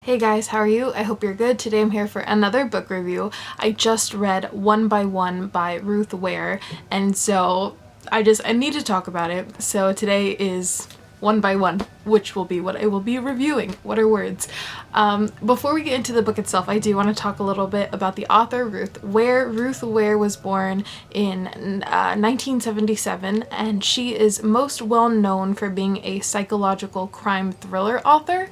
Hey guys, how are you? I hope you're good. Today I'm here for another book review. I just read One by One by Ruth Ware, and so I need to talk about it. So today is One by One, which will be what I will be reviewing. What are words? Before we get into the book itself, I do want to talk a little bit about the author, Ruth Ware. Ruth Ware was born in 1977, and she is most well known for being a psychological crime thriller author.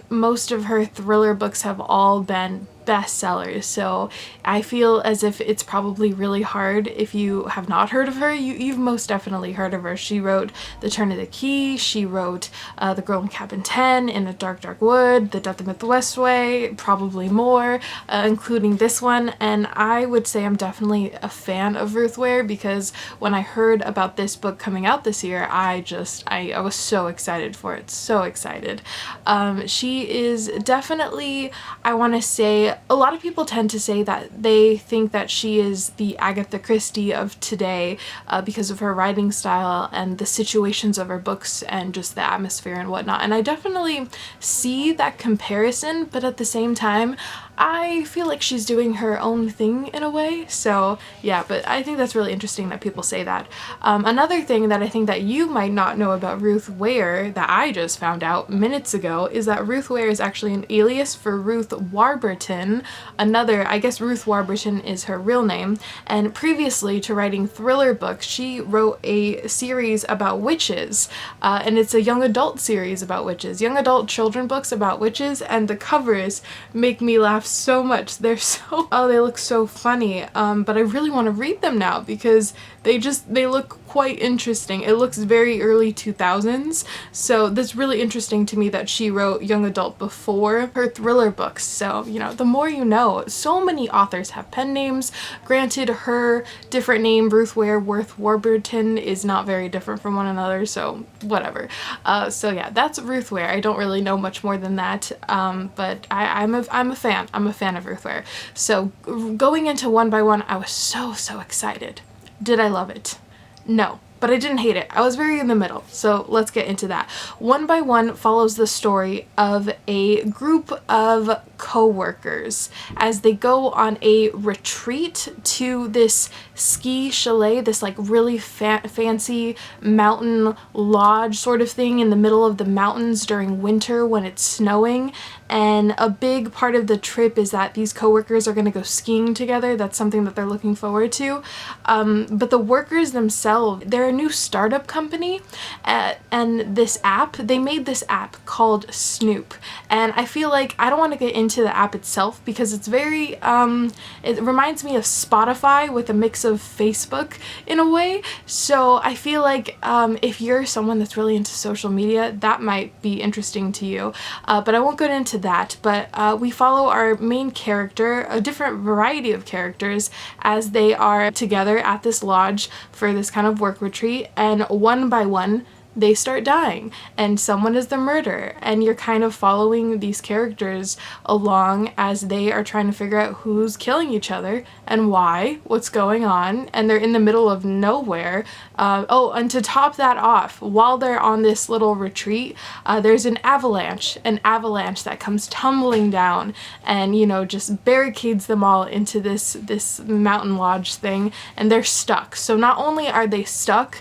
Most of her thriller books have all been bestsellers, so I feel as if it's probably really hard if you have not heard of her. You've most definitely heard of her. She wrote The Turn of the Key, she wrote The Girl in Cabin 10, In a Dark Dark Wood, The Death of the Westway, probably more, including this one, and I would say I'm definitely a fan of Ruth Ware because when I heard about this book coming out this year, I was so excited for it, so excited. She is definitely, I want to say, a lot of people tend to say that they think that she is the Agatha Christie of today because of her writing style and the situations of her books and just the atmosphere and whatnot. And I definitely see that comparison, but at the same time, I feel like she's doing her own thing in a way. So yeah, but I think that's really interesting that people say that. Another thing that I think that you might not know about Ruth Ware that I just found out minutes ago is that Ruth Ware is actually an alias for Ruth Warburton. I guess Ruth Warburton is her real name, and previously to writing thriller books, she wrote a series about witches, and it's a young adult series about witches, young adult children books about witches, and the covers make me laugh so much. They're so, oh, they look so funny, but I really want to read them now because they look quite interesting. It looks very early 2000s, so that's really interesting to me that she wrote young adult before her thriller books. So, you know, the more you know. So many authors have pen names. Granted, her different name, Ruth Ware Worth Warburton, is not very different from one another, so whatever. So yeah, that's Ruth Ware. I don't really know much more than that, but I'm a fan. I'm a fan of Ruth Ware. So going into One by One, I was so excited. Did I love it? No, but I didn't hate it. I was very in the middle, so let's get into that. One by One follows the story of a group of co-workers as they go on a retreat to this ski chalet, this like really fancy mountain lodge sort of thing in the middle of the mountains during winter when it's snowing. And a big part of the trip is that these co-workers are going to go skiing together. That's something that they're looking forward to. But the workers themselves, they're a new startup company, and they made this app called Snoop. And I feel like I don't want to get into the app itself because it's very, it reminds me of Spotify with a mix of Facebook in a way. So I feel like if you're someone that's really into social media, that might be interesting to you. But I won't go into that, but we follow our main character, a different variety of characters, as they are together at this lodge for this kind of work retreat, and one by one they start dying and someone is the murderer, and you're kind of following these characters along as they are trying to figure out who's killing each other and why, what's going on, and they're in the middle of nowhere. And to top that off, while they're on this little retreat, there's an avalanche that comes tumbling down and, you know, just barricades them all into this mountain lodge thing, and they're stuck. So not only are they stuck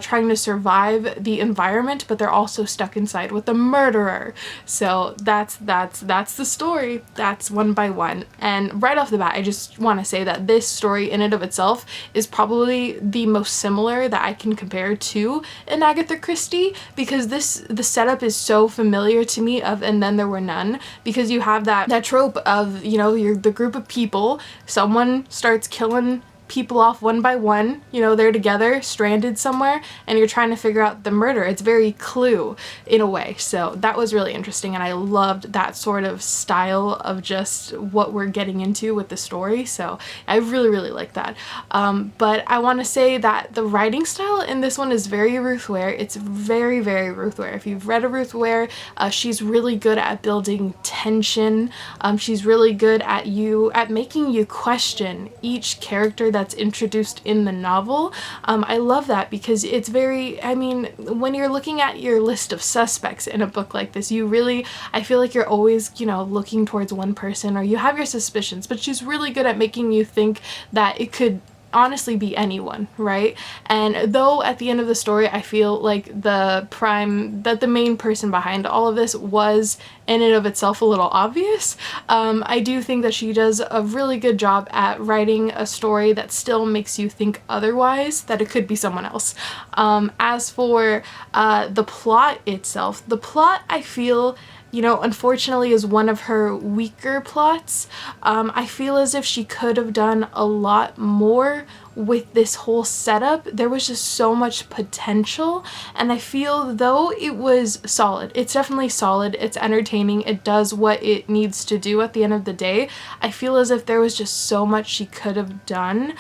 trying to survive the environment, but they're also stuck inside with the murderer. So that's the story. That's One by One. And right off the bat, I just want to say that this story in and of itself is probably the most similar that I can compare to an Agatha Christie, because the setup is so familiar to me of And Then There Were None, because you have that trope of, you know, you're the group of people, someone starts killing people off one by one, you know, they're together, stranded somewhere, and you're trying to figure out the murder. It's very Clue in a way. So that was really interesting, and I loved that sort of style of just what we're getting into with the story. So I really like that. But I want to say that the writing style in this one is very Ruth Ware. It's very Ruth Ware. If you've read a Ruth Ware, she's really good at building tension tension. She's really good at making you question each character that's introduced in the novel. I love that because it's very, I mean, when you're looking at your list of suspects in a book like this, I feel like you're always, you know, looking towards one person, or you have your suspicions, but she's really good at making you think that it could honestly be anyone, right? And though at the end of the story I feel like the main person behind all of this was in and of itself a little obvious, I do think that she does a really good job at writing a story that still makes you think otherwise, that it could be someone else. As for the plot itself, the plot I feel, you know, unfortunately is one of her weaker plots. I feel as if she could have done a lot more with this whole setup. There was just so much potential, and I feel though it was solid, it's definitely solid, it's entertaining, it does what it needs to do at the end of the day, I feel as if there was just so much she could have done.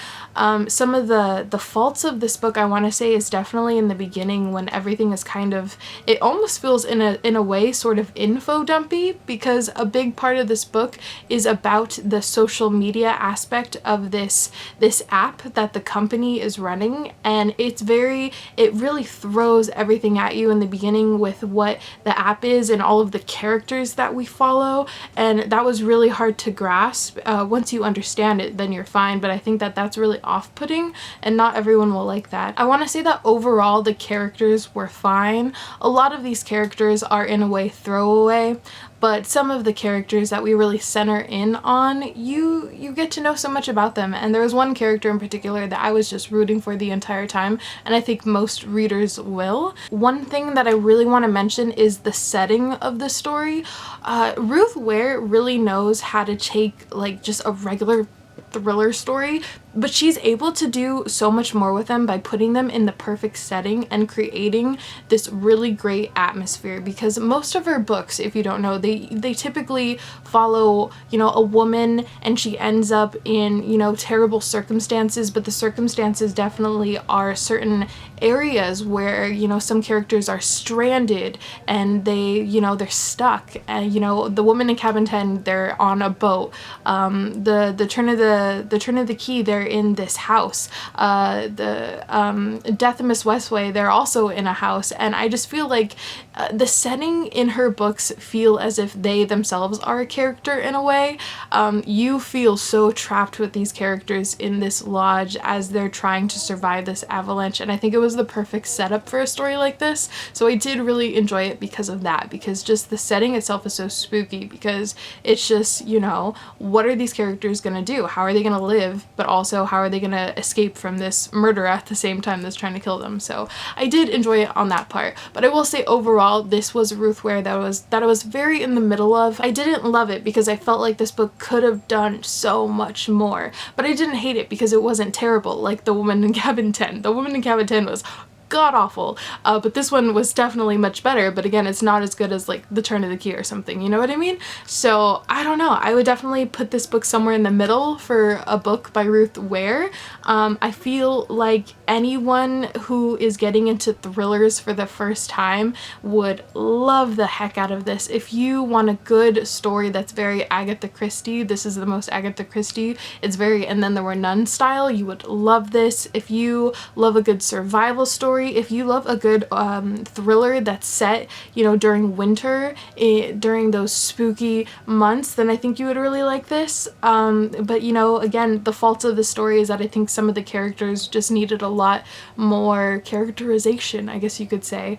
Some of the faults of this book I want to say is definitely in the beginning, when everything is kind of, it almost feels in a way sort of info dumpy, because a big part of this book is about the social media aspect of this app that the company is running, and it really throws everything at you in the beginning with what the app is and all of the characters that we follow, and that was really hard to grasp. Once you understand it, then you're fine, but I think that that's really off-putting, and not everyone will like that. I want to say that overall the characters were fine. A lot of these characters are in a way throwaway, but some of the characters that we really center in on, you get to know so much about them. And there was one character in particular that I was just rooting for the entire time, and I think most readers will. One thing that I really want to mention is the setting of the story. Ruth Ware really knows how to take like just a regular thriller story, but she's able to do so much more with them by putting them in the perfect setting and creating this really great atmosphere. Because most of her books, if you don't know, they typically follow, you know, a woman and she ends up in, you know, terrible circumstances, but the circumstances definitely are certain areas where, you know, some characters are stranded and they, you know, they're stuck. And, you know, the woman in Cabin 10, they're on a boat. The Turn of the Key, they're in this house. Death of Miss Westway, they're also in a house, and I just feel like the setting in her books feel as if they themselves are a character in a way. You feel so trapped with these characters in this lodge as they're trying to survive this avalanche, and I think it was the perfect setup for a story like this. So I did really enjoy it because of that, because just the setting itself is so spooky, because it's just, you know, what are these characters gonna do? How are they gonna live? But also, how are they gonna escape from this murderer at the same time that's trying to kill them? So I did enjoy it on that part. But I will say overall, this was Ruth Ware that I was very in the middle of. I didn't love it because I felt like this book could have done so much more, but I didn't hate it because it wasn't terrible like The Woman in Cabin 10. The Woman in Cabin 10 was god-awful, but this one was definitely much better, but again, it's not as good as like The Turn of the Key or something, you know what I mean? So I don't know, I would definitely put this book somewhere in the middle for a book by Ruth Ware. I feel like anyone who is getting into thrillers for the first time would love the heck out of this. If you want a good story that's very Agatha Christie, this is the most Agatha Christie. It's very And Then There Were None style. You would love this. If you love a good survival story, if you love a good thriller that's set, you know, during winter, during those spooky months, then I think you would really like this. But you know, again, the faults of the story is that I think some of the characters just needed a lot more characterization, I guess you could say.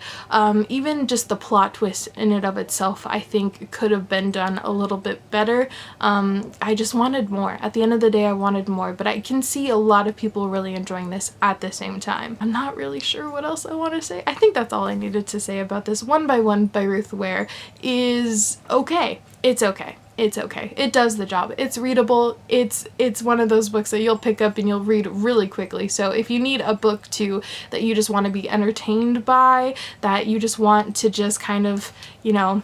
Even just the plot twist in and of itself, I think could have been done a little bit better. I just wanted more. At the end of the day, I wanted more, but I can see a lot of people really enjoying this at the same time. I'm not really sure what else I want to say. I think that's all I needed to say about this. One by One by Ruth Ware is okay. It's okay. It's okay. It does the job. It's readable. It's one of those books that you'll pick up and you'll read really quickly. So if you need a book too that you just want to be entertained by, that you just want to just kind of, you know,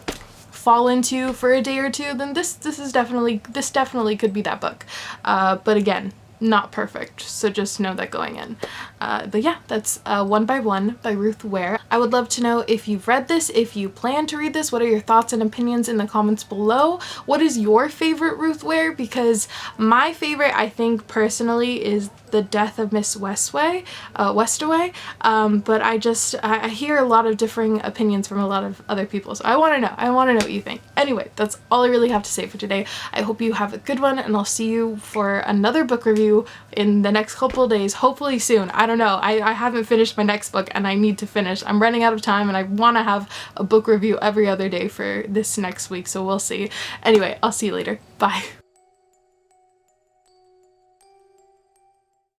fall into for a day or two, then this definitely could be that book. But again, not perfect, so just know that going in. But yeah, that's One by One by Ruth Ware. I would love to know if you've read this, if you plan to read this, what are your thoughts and opinions in the comments below. What is your favorite Ruth Ware? Because my favorite, I think personally, is The Death of Miss Westaway, but I hear a lot of differing opinions from a lot of other people, so I want to know what you think. Anyway, that's all I really have to say for today. I hope you have a good one, and I'll see you for another book review in the next couple of days, hopefully soon. I don't know, I haven't finished my next book and I need to finish. I'm running out of time and I want to have a book review every other day for this next week, so we'll see. Anyway, I'll see you later. Bye.